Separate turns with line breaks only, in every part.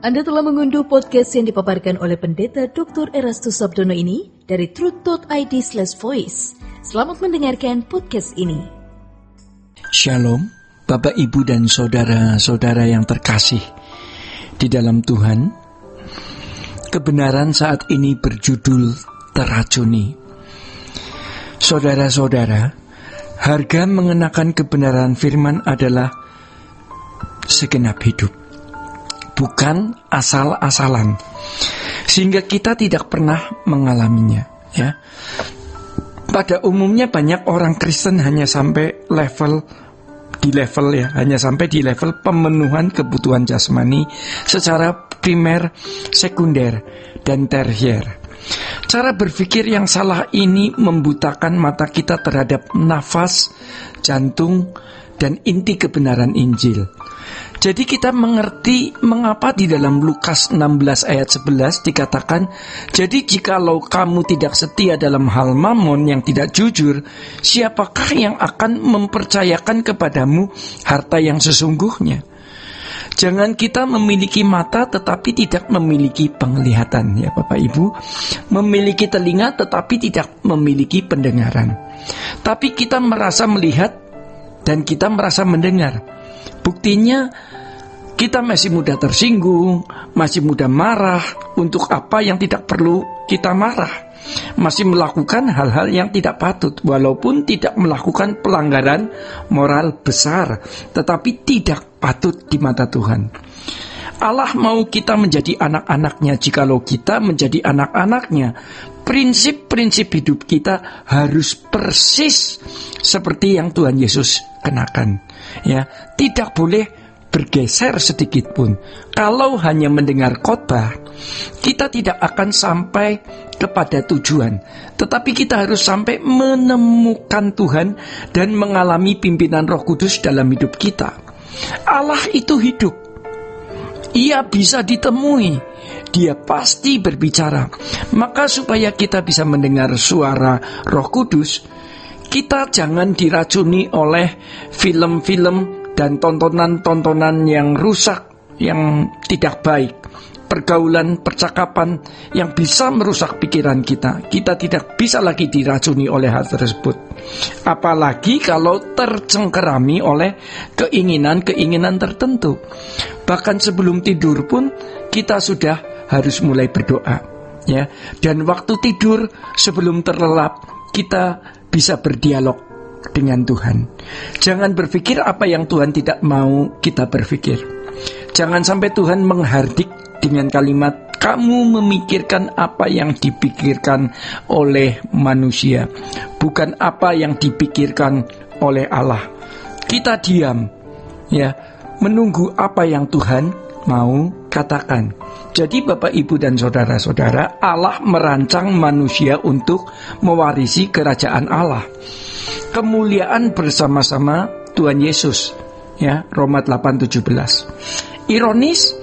Anda telah mengunduh podcast yang dipaparkan oleh Pendeta Dr. Erastus Sabdono ini dari truth.id/voice. Selamat mendengarkan podcast ini.
Shalom, Bapak, Ibu, dan saudara-saudara yang terkasih di dalam Tuhan. Kebenaran saat ini berjudul teracuni. Saudara-saudara, harga mengenakan kebenaran firman adalah segenap hidup, bukan asal-asalan, sehingga kita tidak pernah mengalaminya. Ya, pada umumnya banyak orang Kristen hanya sampai level pemenuhan kebutuhan jasmani secara primer, sekunder, dan tersier. Cara berpikir yang salah ini membutakan mata kita terhadap nafas, jantung, dan inti kebenaran Injil. Jadi kita mengerti mengapa di dalam Lukas 16 ayat 11 dikatakan, jadi jikalau kamu tidak setia dalam hal mamon yang tidak jujur, siapakah yang akan mempercayakan kepadamu harta yang sesungguhnya? Jangan kita memiliki mata tetapi tidak memiliki penglihatan, ya Bapak Ibu. Memiliki telinga tetapi tidak memiliki pendengaran. Tapi kita merasa melihat dan kita merasa mendengar. Buktinya kita masih mudah tersinggung, masih mudah marah untuk apa yang tidak perlu kita marah. Masih melakukan hal-hal yang tidak patut, walaupun tidak melakukan pelanggaran moral besar, tetapi tidak patut di mata Tuhan. Allah mau kita menjadi anak-anaknya. Jikalau kita menjadi anak-anaknya, prinsip-prinsip hidup kita harus persis seperti yang Tuhan Yesus kenakan. Ya, tidak boleh bergeser sedikit pun. Kalau hanya mendengar khotbah, kita tidak akan sampai kepada tujuan, tetapi kita harus sampai menemukan Tuhan dan mengalami pimpinan Roh Kudus dalam hidup kita. Allah itu hidup. Ia bisa ditemui. Dia pasti berbicara. Maka supaya kita bisa mendengar suara Roh Kudus, kita jangan diracuni oleh film-film dan tontonan-tontonan yang rusak, yang tidak baik, pergaulan, percakapan yang bisa merusak pikiran kita. Kita tidak bisa lagi diracuni oleh hal tersebut. Apalagi kalau tercengkerami oleh keinginan-keinginan tertentu. Bahkan sebelum tidur pun kita sudah harus mulai berdoa. Ya, dan waktu tidur sebelum terlelap kita bisa berdialog dengan Tuhan. Jangan berpikir apa yang Tuhan tidak mau kita berpikir. Jangan sampai Tuhan menghardik dengan kalimat, kamu memikirkan apa yang dipikirkan oleh manusia, bukan apa yang dipikirkan oleh Allah. Kita diam, ya, menunggu apa yang Tuhan mau katakan. Jadi Bapak, Ibu, dan saudara-saudara, Allah merancang manusia untuk mewarisi kerajaan Allah. Kemuliaan bersama-sama Tuhan Yesus, ya, Roma 8:17. Ironis,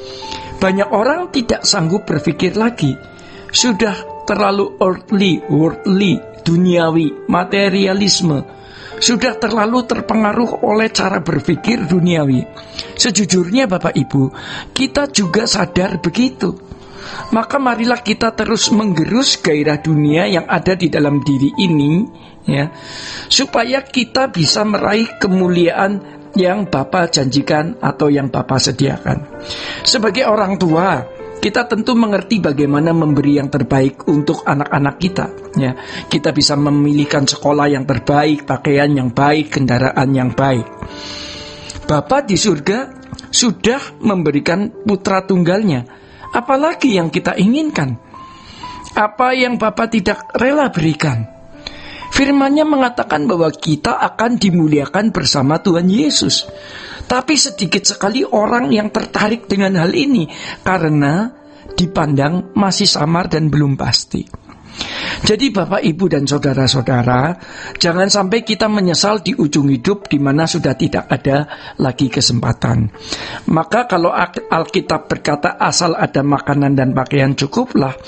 banyak orang tidak sanggup berpikir lagi. Sudah terlalu worldly, duniawi, materialisme. Sudah terlalu terpengaruh oleh cara berpikir duniawi. Sejujurnya Bapak Ibu, kita juga sadar begitu. Maka marilah kita terus menggerus gairah dunia yang ada di dalam diri ini, ya, supaya kita bisa meraih kemuliaan yang Bapa janjikan atau yang Bapa sediakan. Sebagai orang tua, kita tentu mengerti bagaimana memberi yang terbaik untuk anak-anak kita. Ya, kita bisa memilihkan sekolah yang terbaik, pakaian yang baik, kendaraan yang baik. Bapa di surga sudah memberikan putra tunggalnya. Apalagi yang kita inginkan? Apa yang Bapa tidak rela berikan? Firman-Nya mengatakan bahwa kita akan dimuliakan bersama Tuhan Yesus. Tapi sedikit sekali orang yang tertarik dengan hal ini karena dipandang masih samar dan belum pasti. Jadi Bapak, Ibu, dan saudara-saudara, jangan sampai kita menyesal di ujung hidup di mana sudah tidak ada lagi kesempatan. Maka kalau Alkitab berkata asal ada makanan dan pakaian cukuplah,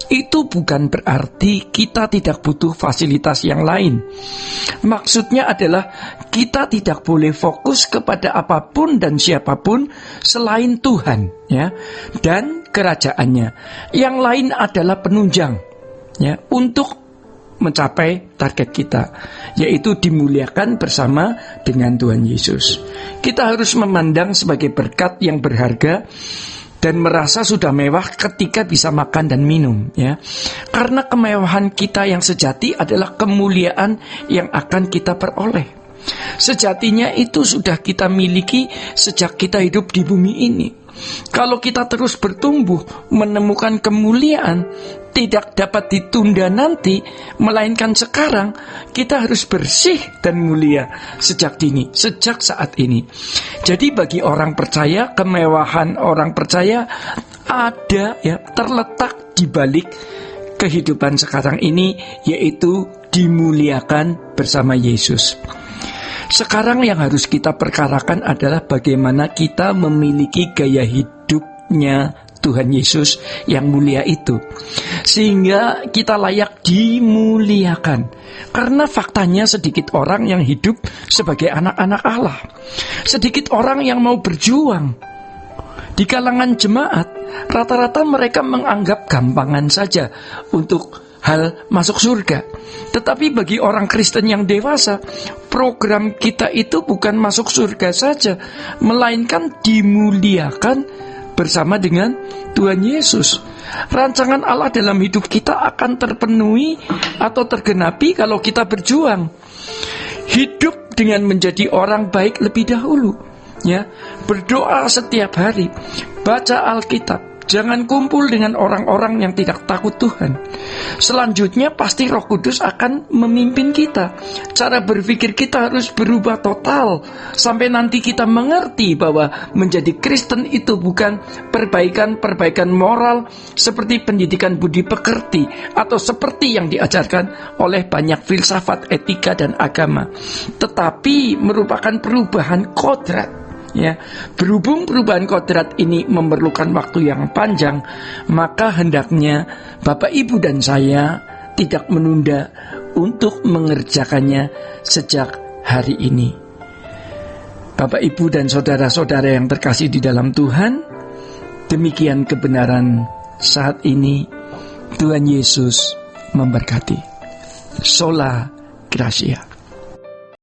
itu bukan berarti kita tidak butuh fasilitas yang lain. Maksudnya adalah kita tidak boleh fokus kepada apapun dan siapapun selain Tuhan, ya, dan kerajaannya. Yang lain adalah penunjang, ya, untuk mencapai target kita, yaitu dimuliakan bersama dengan Tuhan Yesus. Kita harus memandang sebagai berkat yang berharga dan merasa sudah mewah ketika bisa makan dan minum, ya. Karena kemewahan kita yang sejati adalah kemuliaan yang akan kita peroleh. Sejatinya itu sudah kita miliki sejak kita hidup di bumi ini. Kalau kita terus bertumbuh menemukan kemuliaan, tidak dapat ditunda nanti, melainkan sekarang. Kita harus bersih dan mulia sejak dini, sejak saat ini. Jadi bagi orang percaya, kemewahan orang percaya ada, ya, terletak di balik kehidupan sekarang ini, yaitu dimuliakan bersama Yesus. Sekarang yang harus kita perkarakan adalah bagaimana kita memiliki gaya hidupnya Tuhan Yesus yang mulia itu, sehingga kita layak dimuliakan. Karena faktanya sedikit orang yang hidup sebagai anak-anak Allah, sedikit orang yang mau berjuang. Di kalangan jemaat, rata-rata mereka menganggap gampangan saja untuk hal masuk surga. Tetapi bagi orang Kristen yang dewasa, program kita itu bukan masuk surga saja, melainkan dimuliakan bersama dengan Tuhan Yesus. Rancangan Allah dalam hidup kita akan terpenuhi atau tergenapi kalau kita berjuang. Hidup dengan menjadi orang baik lebih dahulu, ya. Berdoa setiap hari, baca Alkitab. Jangan kumpul dengan orang-orang yang tidak takut Tuhan. Selanjutnya pasti Roh Kudus akan memimpin kita. Cara berpikir kita harus berubah total, sampai nanti kita mengerti bahwa menjadi Kristen itu bukan perbaikan moral seperti pendidikan budi pekerti atau seperti yang diajarkan oleh banyak filsafat, etika, dan agama, tetapi merupakan perubahan kodrat. Ya, berhubung perubahan kodrat ini memerlukan waktu yang panjang, maka hendaknya Bapak, Ibu, dan saya tidak menunda untuk mengerjakannya sejak hari ini. Bapak, Ibu, dan saudara-saudara yang terkasih di dalam Tuhan, demikian kebenaran saat ini. Tuhan Yesus memberkati. Sola Gracia.